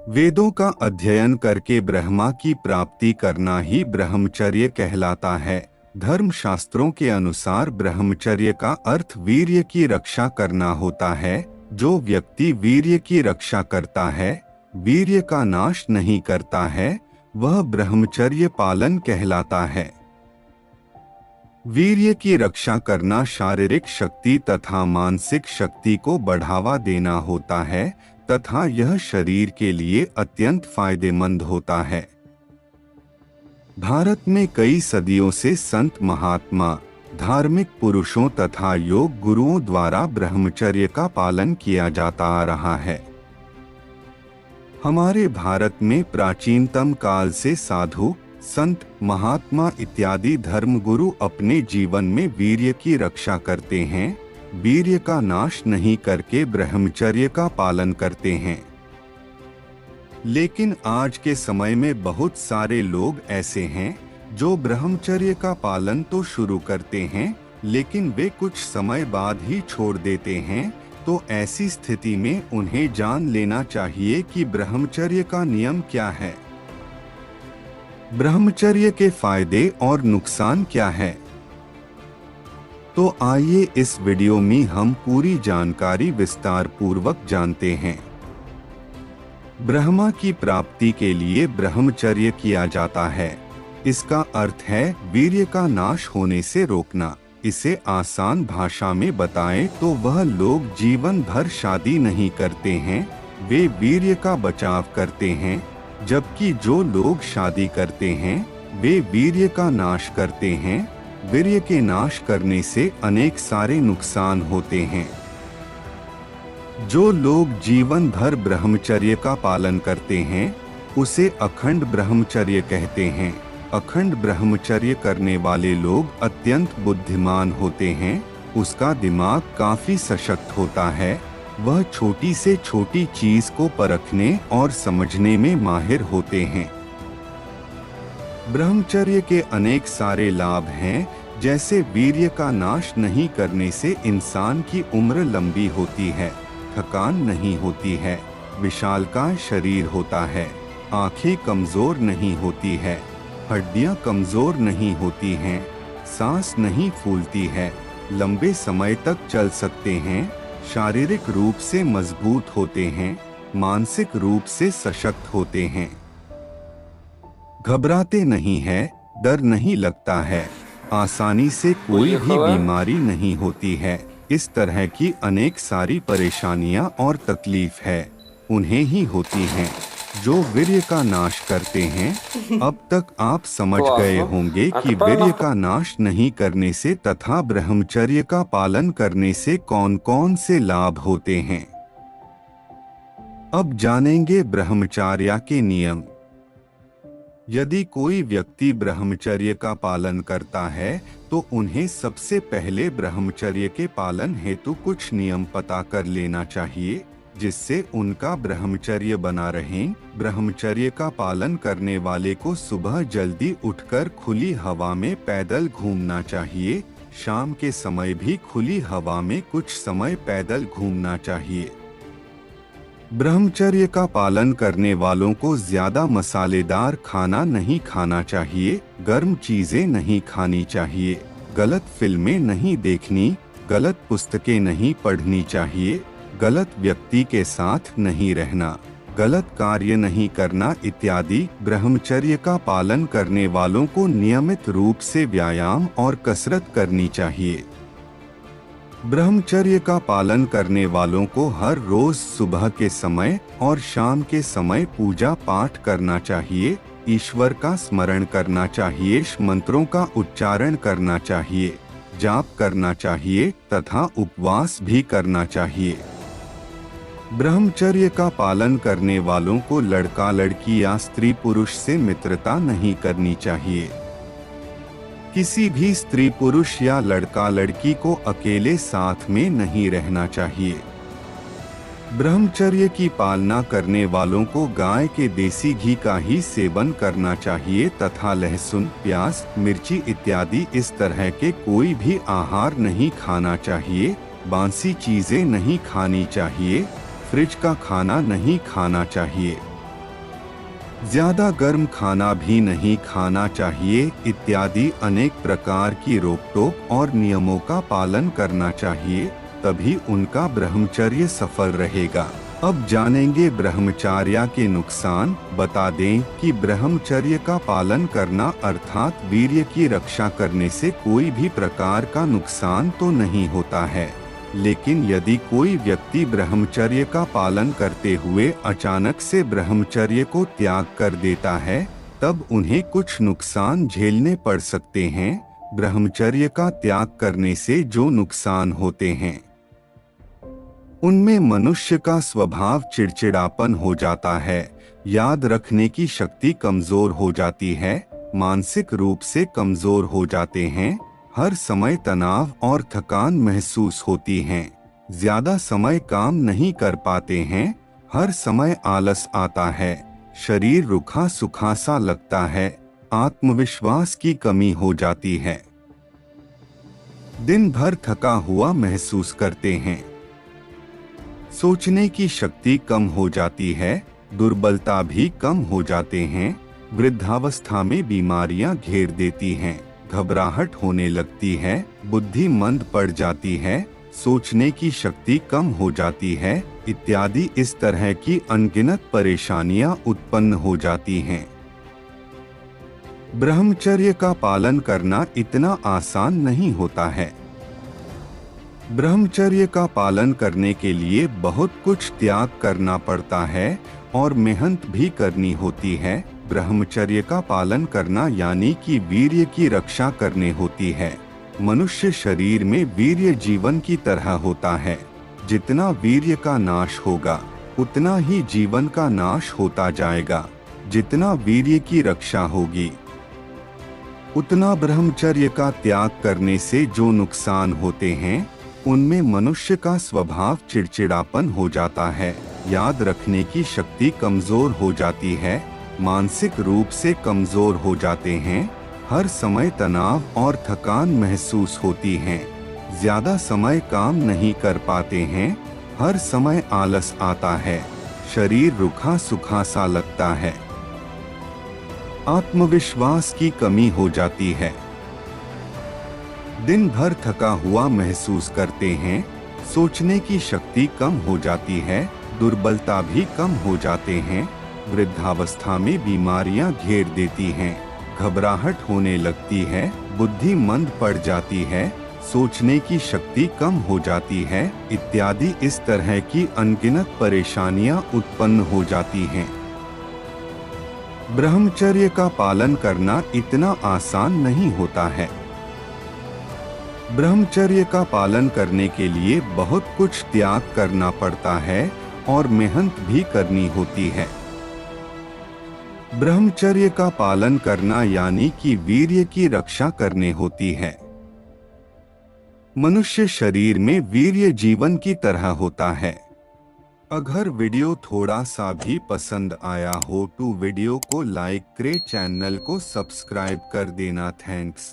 वेदों का अध्ययन करके ब्रह्मा की प्राप्ति करना ही ब्रह्मचर्य कहलाता है। धर्म शास्त्रों के अनुसार ब्रह्मचर्य का अर्थ वीर्य की रक्षा करना होता है। जो व्यक्ति वीर्य की रक्षा करता है, वीर्य का नाश नहीं करता है, वह ब्रह्मचर्य पालन कहलाता है। वीर्य की रक्षा करना शारीरिक शक्ति तथा मानसिक शक्ति को बढ़ावा देना होता है तथा यह शरीर के लिए अत्यंत फायदेमंद होता है। भारत में कई सदियों से संत महात्मा, धार्मिक पुरुषों तथा योग गुरुओं द्वारा ब्रह्मचर्य का पालन किया जाता आ रहा है। हमारे भारत में प्राचीनतम काल से साधु, संत, महात्मा इत्यादि धर्मगुरु अपने जीवन में वीर्य की रक्षा करते हैं, वीर्य का नाश नहीं करके ब्रह्मचर्य का पालन करते हैं। लेकिन आज के समय में बहुत सारे लोग ऐसे हैं जो ब्रह्मचर्य का पालन तो शुरू करते हैं, लेकिन वे कुछ समय बाद ही छोड़ देते हैं। तो ऐसी स्थिति में उन्हें जान लेना चाहिए कि ब्रह्मचर्य का नियम क्या है, ब्रह्मचर्य के फायदे और नुकसान क्या है। तो आइए इस वीडियो में हम पूरी जानकारी विस्तार पूर्वक जानते हैं। ब्रह्मा की प्राप्ति के लिए ब्रह्मचर्य किया जाता है। इसका अर्थ है वीर्य का नाश होने से रोकना। इसे आसान भाषा में बताएं तो वह लोग जीवन भर शादी नहीं करते हैं, वे वीर्य का बचाव करते हैं, जबकि जो लोग शादी करते हैं वे वीर्य का नाश करते हैं। वीर्य के नाश करने से अनेक सारे नुकसान होते हैं। जो लोग जीवन भर ब्रह्मचर्य का पालन करते हैं उसे अखंड ब्रह्मचर्य कहते हैं। अखंड ब्रह्मचर्य करने वाले लोग अत्यंत बुद्धिमान होते हैं। उसका दिमाग काफी सशक्त होता है। वह छोटी से छोटी चीज को परखने और समझने में माहिर होते हैं। ब्रह्मचर्य के अनेक सारे लाभ हैं, जैसे वीर्य का नाश नहीं करने से इंसान की उम्र लंबी होती है, थकान नहीं होती है, विशालकाय शरीर होता है, आंखें कमजोर नहीं होती है, हड्डियां कमजोर नहीं होती हैं, सांस नहीं फूलती है, लंबे समय तक चल सकते हैं, शारीरिक रूप से मजबूत होते हैं, मानसिक रूप से सशक्त होते हैं, घबराते नहीं है, डर नहीं लगता है, आसानी से कोई भी बीमारी नहीं होती है। इस तरह की अनेक सारी परेशानियां और तकलीफ है उन्हें ही होती हैं जो वीर्य का नाश करते हैं। अब तक आप समझ गए होंगे कि वीर्य का नाश नहीं करने से तथा ब्रह्मचर्य का पालन करने से कौन कौन से लाभ होते हैं। अब जानेंगे ब्रह्मचर्य के नियम। यदि कोई व्यक्ति ब्रह्मचर्य का पालन करता है तो उन्हें सबसे पहले ब्रह्मचर्य के पालन हेतु कुछ नियम पता कर लेना चाहिए, जिससे उनका ब्रह्मचर्य बना रहे। ब्रह्मचर्य का पालन करने वाले को सुबह जल्दी उठकर खुली हवा में पैदल घूमना चाहिए। शाम के समय भी खुली हवा में कुछ समय पैदल घूमना चाहिए। ब्रह्मचर्य का पालन करने वालों को ज्यादा मसालेदार खाना नहीं खाना चाहिए, गर्म चीजें नहीं खानी चाहिए, गलत फिल्में नहीं देखनी, गलत पुस्तकें नहीं पढ़नी चाहिए, गलत व्यक्ति के साथ नहीं रहना, गलत कार्य नहीं करना इत्यादि। ब्रह्मचर्य का पालन करने वालों को नियमित रूप से व्यायाम और कसरत करनी चाहिए। ब्रह्मचर्य का पालन करने वालों को हर रोज सुबह के समय और शाम के समय पूजा पाठ करना चाहिए, ईश्वर का स्मरण करना चाहिए, मंत्रों का उच्चारण करना चाहिए, जाप करना चाहिए तथा उपवास भी करना चाहिए। ब्रह्मचर्य का पालन करने वालों को लड़का लड़की या स्त्री पुरुष से मित्रता नहीं करनी चाहिए। किसी भी स्त्री पुरुष या लड़का लड़की को अकेले साथ में नहीं रहना चाहिए। ब्रह्मचर्य की पालना करने वालों को गाय के देसी घी का ही सेवन करना चाहिए तथा लहसुन, प्याज, मिर्ची इत्यादि इस तरह के कोई भी आहार नहीं खाना चाहिए। बासी चीजें नहीं खानी चाहिए, फ्रिज का खाना नहीं खाना चाहिए। ज्यादा गर्म खाना भी नहीं खाना चाहिए इत्यादि अनेक प्रकार की रोक-टोक और नियमों का पालन करना चाहिए, तभी उनका ब्रह्मचर्य सफल रहेगा। अब जानेंगे ब्रह्मचर्य के नुकसान। बता दें कि ब्रह्मचर्य का पालन करना अर्थात वीर्य की रक्षा करने से कोई भी प्रकार का नुकसान तो नहीं होता है, लेकिन यदि कोई व्यक्ति ब्रह्मचर्य का पालन करते हुए अचानक से ब्रह्मचर्य को त्याग कर देता है, तब उन्हें कुछ नुकसान झेलने पड़ सकते हैं। ब्रह्मचर्य का त्याग करने से जो नुकसान होते हैं, उनमें मनुष्य का स्वभाव चिड़चिड़ापन हो जाता है, याद रखने की शक्ति कमजोर हो जाती है, मानसिक रूप से कमजोर हो जाते हैं, हर समय तनाव और थकान महसूस होती है, ज्यादा समय काम नहीं कर पाते हैं, हर समय आलस आता है, शरीर रूखा सूखा सा लगता है, आत्मविश्वास की कमी हो जाती है, दिन भर थका हुआ महसूस करते हैं, सोचने की शक्ति कम हो जाती है, दुर्बलता भी कम हो जाते हैं, वृद्धावस्था में बीमारियां घेर देती हैं, घबराहट होने लगती है, बुद्धि मंद पड़ जाती है, सोचने की शक्ति कम हो जाती है इत्यादि इस तरह की अनगिनत परेशानियां उत्पन्न हो जाती हैं। ब्रह्मचर्य का पालन करना इतना आसान नहीं होता है। ब्रह्मचर्य का पालन करने के लिए बहुत कुछ त्याग करना पड़ता है और मेहनत भी करनी होती है। ब्रह्मचर्य का पालन करना यानी कि वीर्य की रक्षा करने होती है। मनुष्य शरीर में वीर्य जीवन की तरह होता है, जितना वीर्य का नाश होगा उतना ही जीवन का नाश होता जाएगा, जितना वीर्य की रक्षा होगी उतना ब्रह्मचर्य का त्याग करने से जो नुकसान होते हैं, उनमें मनुष्य का स्वभाव चिड़चिड़ापन हो जाता है, याद रखने की शक्ति कमजोर हो जाती है, मानसिक रूप से कमजोर हो जाते हैं, हर समय तनाव और थकान महसूस होती है, ज्यादा समय काम नहीं कर पाते हैं, हर समय आलस आता है, शरीर रूखा सूखा सा लगता है, आत्मविश्वास की कमी हो जाती है, दिन भर थका हुआ महसूस करते हैं, सोचने की शक्ति कम हो जाती है, दुर्बलता भी कम हो जाते हैं, वृद्धावस्था में बीमारियां घेर देती हैं, घबराहट होने लगती है, बुद्धि मंद पड़ जाती है, सोचने की शक्ति कम हो जाती है इत्यादि इस तरह की अनगिनत परेशानियां उत्पन्न हो जाती हैं। ब्रह्मचर्य का पालन करना इतना आसान नहीं होता है। ब्रह्मचर्य का पालन करने के लिए बहुत कुछ त्याग करना पड़ता है और मेहनत भी करनी होती है। ब्रह्मचर्य का पालन करना यानी कि वीर्य की रक्षा करने होती है। मनुष्य शरीर में वीर्य जीवन की तरह होता है। अगर वीडियो थोड़ा सा भी पसंद आया हो तो वीडियो को लाइक करे, चैनल को सब्सक्राइब कर देना। थैंक्स।